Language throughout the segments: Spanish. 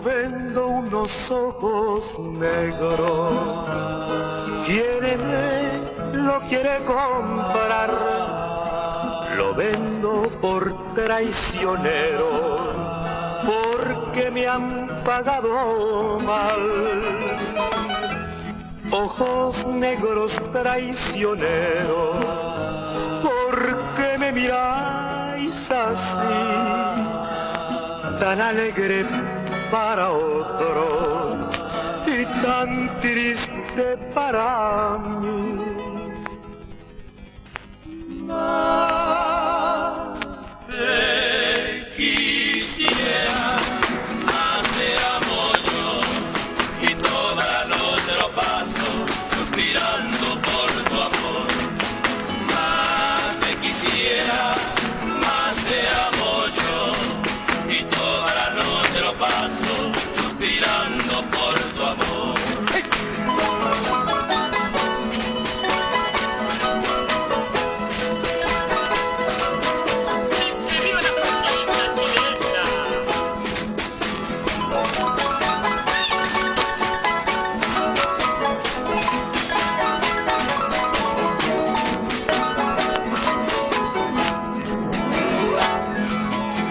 vendo unos ojos negros. ¿Quién lo quiere comprar? Lo vendo por traicionero, porque me han pagado mal. Ojos negros traicioneros, ¿por qué me miráis así? Tan alegre para otros y tan triste para mí. Más te quisiera, más te amo yo, y toda la noche lo paso suspirando por tu amor. Más te quisiera, más te amo yo, y toda la noche lo paso suspirando por tu amor.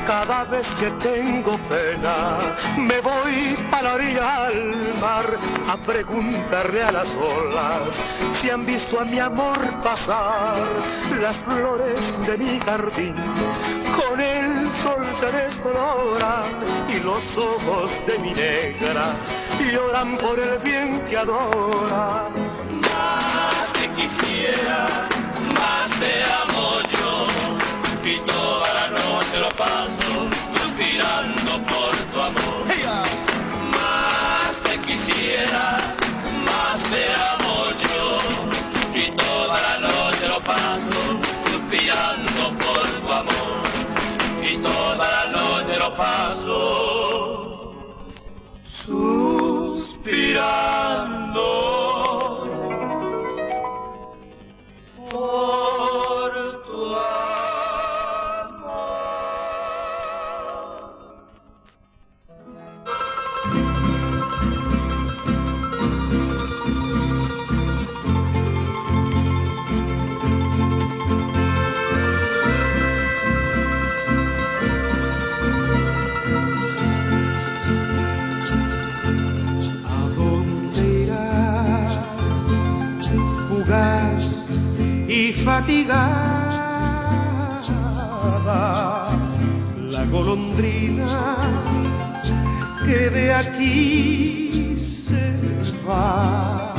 Cada vez que tengo pena, me voy para la orilla al mar a preguntarle a las olas si han visto a mi amor pasar. Las flores de mi jardín con el sol se descoloran y los ojos de mi negra lloran por el bien que adora. Más te quisiera, más te amo yo, y toda la noche lo paso suspirando por tu amor. Más te quisiera, más te amo yo, y toda la noche lo paso suspirando por tu amor. Y toda la noche lo paso suspirando por tu amor. Y fatigada la golondrina que de aquí se va.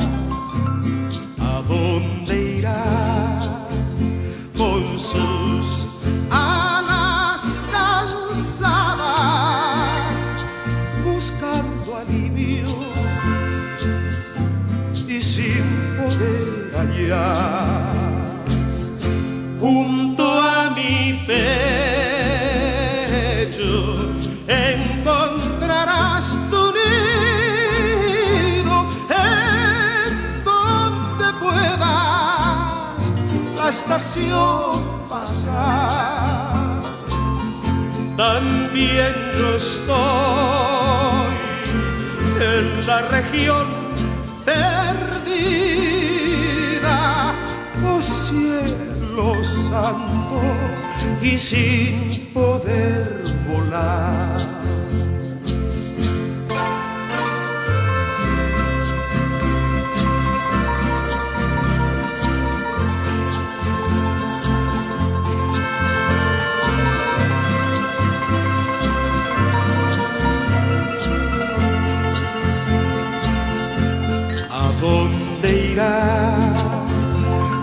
¿A dónde irá con sus alas cansadas, buscando alivio y sin poder hallar? Junto a mi pecho encontrarás tu nido, en donde puedas la estación pasar. También yo estoy en la región perdida, oh cielo santo, y sin poder volar. ¿A dónde irá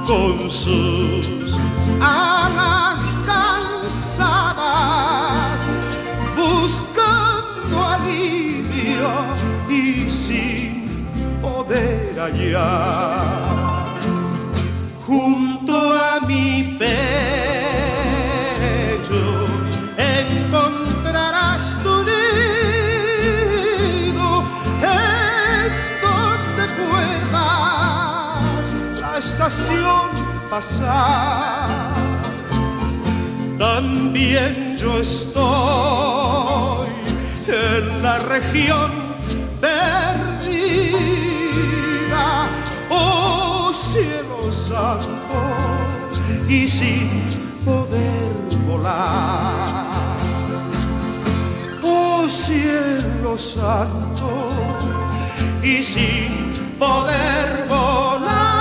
con sus alas cansadas, buscando alivio y sin poder hallar? Junto a mi pecho encontrarás tu nido, en donde puedas la estación pasar. También yo estoy en la región perdida. Oh cielo santo, y sin poder volar. Oh cielo santo, y sin poder volar.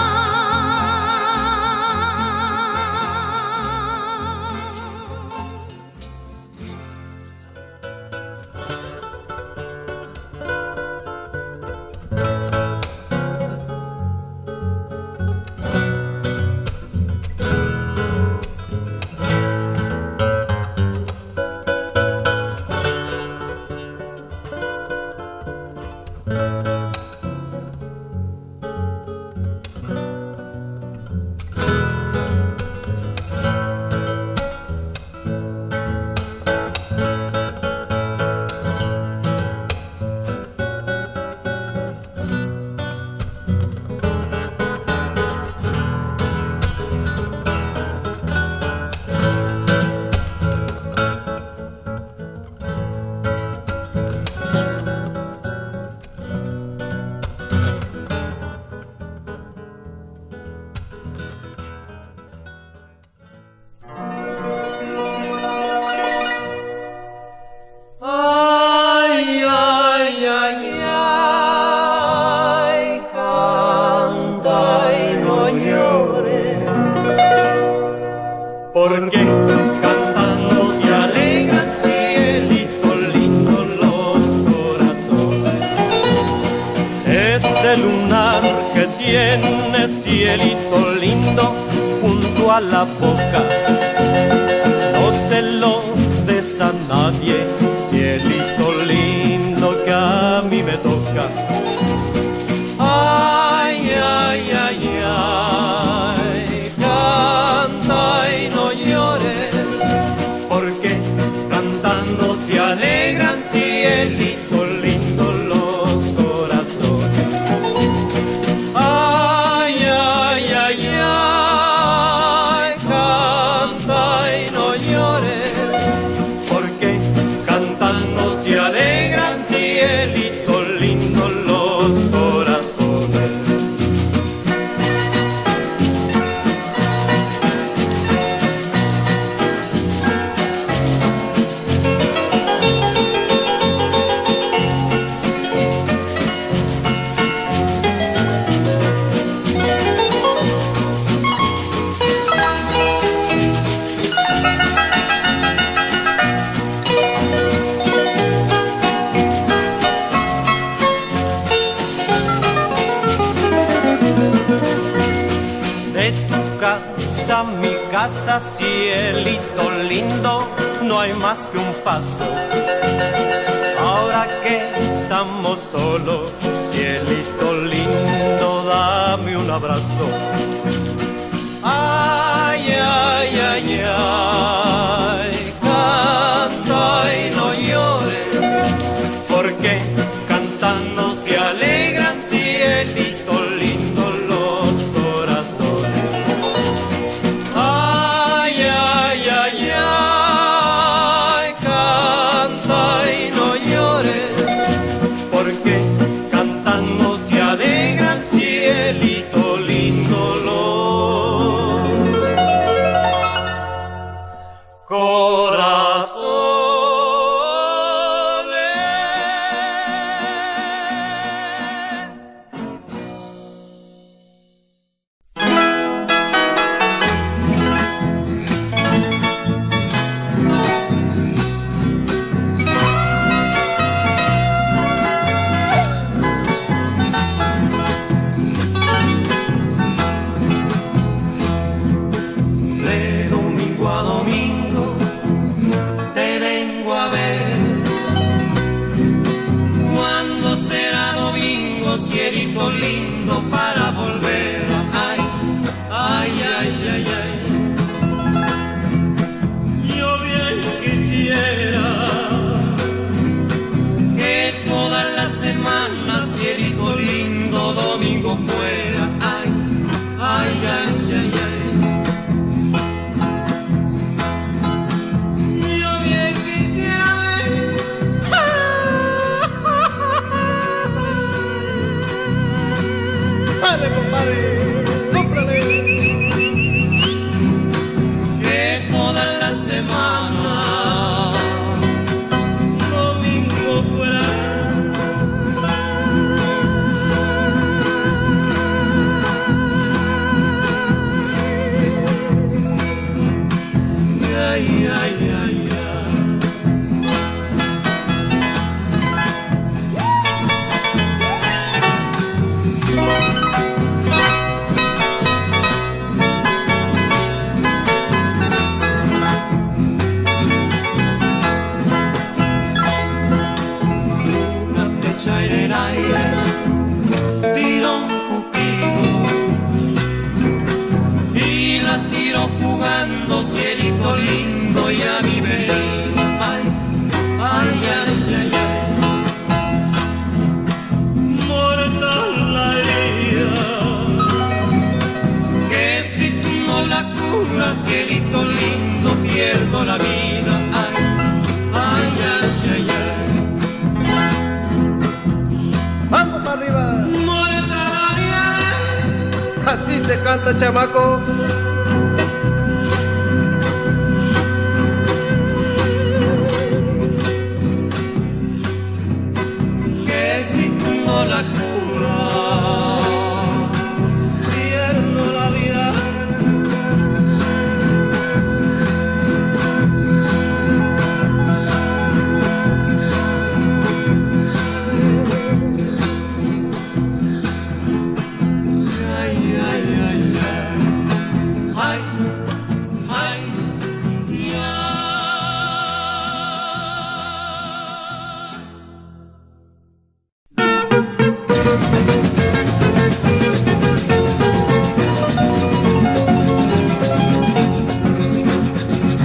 Porque cantando se alegran, cielito lindo, los corazones. Ese lunar que tiene, cielito lindo, junto a la boca, no se lo des a nadie, cielito lindo que a mí me toca. Ay, ay, ay, ay, canta y no llores, porque cantando se alegran, cielito lindo, los corazones. Ay, ay, ay, ay, canta y no llores, porque cantando se alegran, cielito lindo, los corazones. De tu casa a mi casa, cielito lindo, no hay más que un paso. Ahora que estamos solos, cielito lindo, dame un abrazo. Ay, ay, ay, ay, canta y no llores, porque cantando se alegran, cielito lindo, los corazones. Ay, ay, ay, ay, canta y no llores, porque cantando se alegran, cielito lindo, los corazones. De domingo a domingo te vengo a ver. ¿Cuándo será domingo, cielito lindo, para volver? Ay, ay, ay, ay, ay. Yo bien quisiera que todas las semanas, cielito lindo, domingo fuera. Ay, ay, ay, ay, ay. Yo bien quisiera ver canta, chamaco. Que si tú no la curas, pierdo la vida.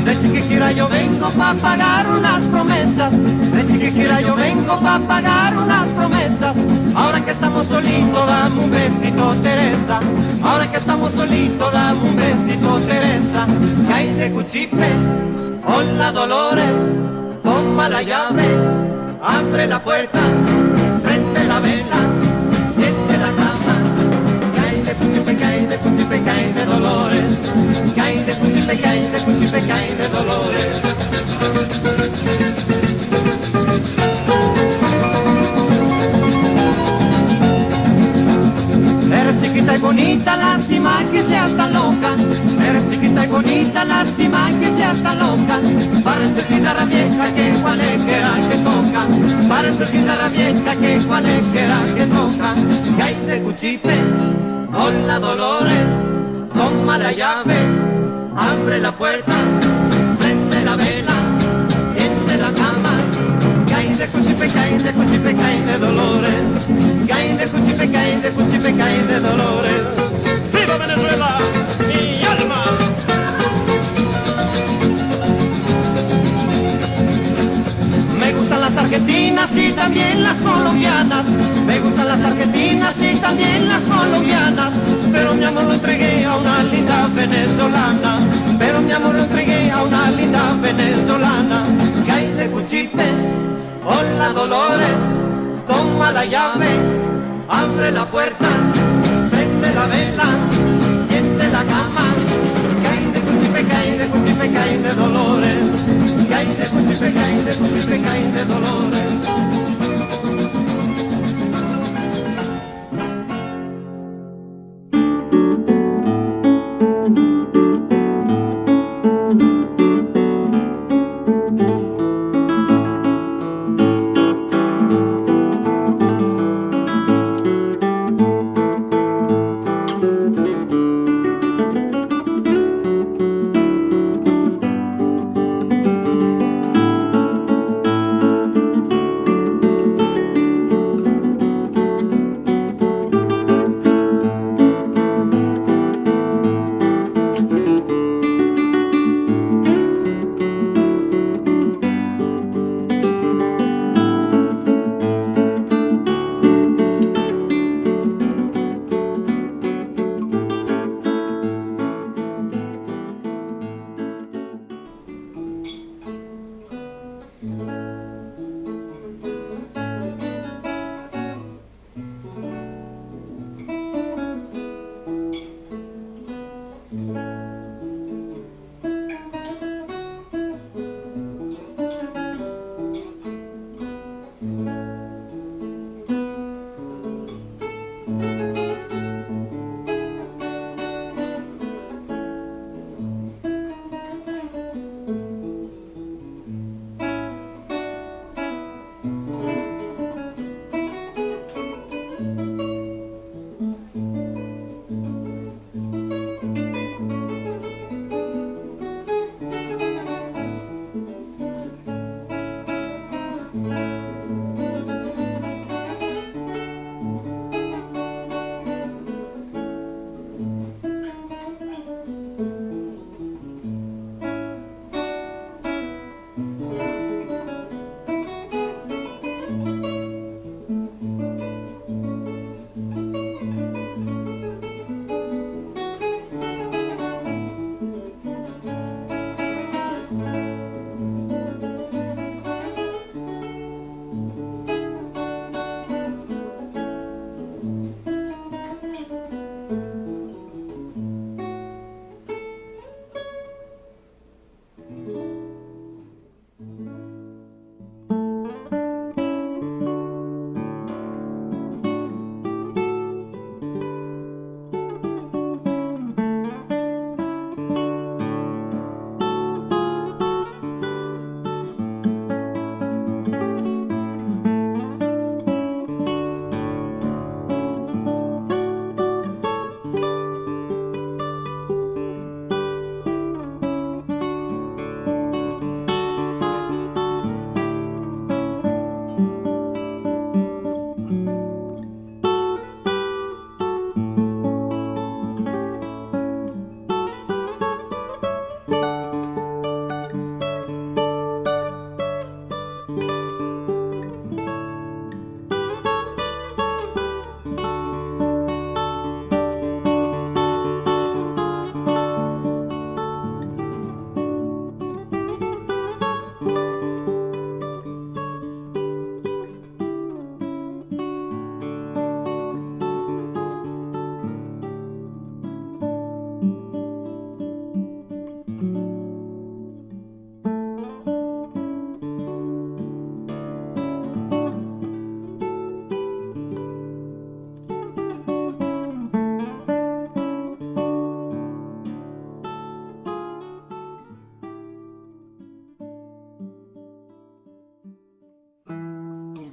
Desde que quiera yo vengo pa' pagar unas promesas. Desde que quiera yo vengo pa' pagar unas promesas. Ahora que estamos solitos, dame un besito, Teresa. Ahora que estamos solitos, dame un besito, Teresa. Que hay de Cuchipe, hola Dolores, toma la llave, abre la puerta, prende la vela, tiende la cama. Que hay de Cuchipe, que hay de Cuchipe, que hay de Dolores. Que hay de Cuchipe, que hay de Cuchipe, que hay de Dolores. Eres chiquita y bonita, lástima que seas tan loca. Eres chiquita y bonita, lástima que seas tan loca. Parece guitarra vieja que cualquiera que toca. Parece guitarra vieja que cualquiera que toca. Que hay de Cuchipe, hola Dolores, toma la llave, abre la puerta, prende la vela, tiende la cama. Que hay de Cuchipe, que hay de Cuchipe, que hay de Dolores. Que hay de Cuchipe, que hay de Cuchipe, que hay de Dolores. ¡Viva Venezuela, mi alma! Me gustan las argentinas y también las colombianas. Me gustan las argentinas y también las colombianas. Pero mi amor lo entregué a una linda venezolana. Pero mi amor lo entregué a una linda venezolana. Que hay de Cuchipe, hola Dolores, toma la llave, abre la puerta, prende la vela, tiende la cama. Que hay de Cuchipe, que hay de Cuchipe, que hay de Dolores. Que hay de Cuchipe, que hay de Cuchipe, que hay de Dolores.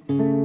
Thank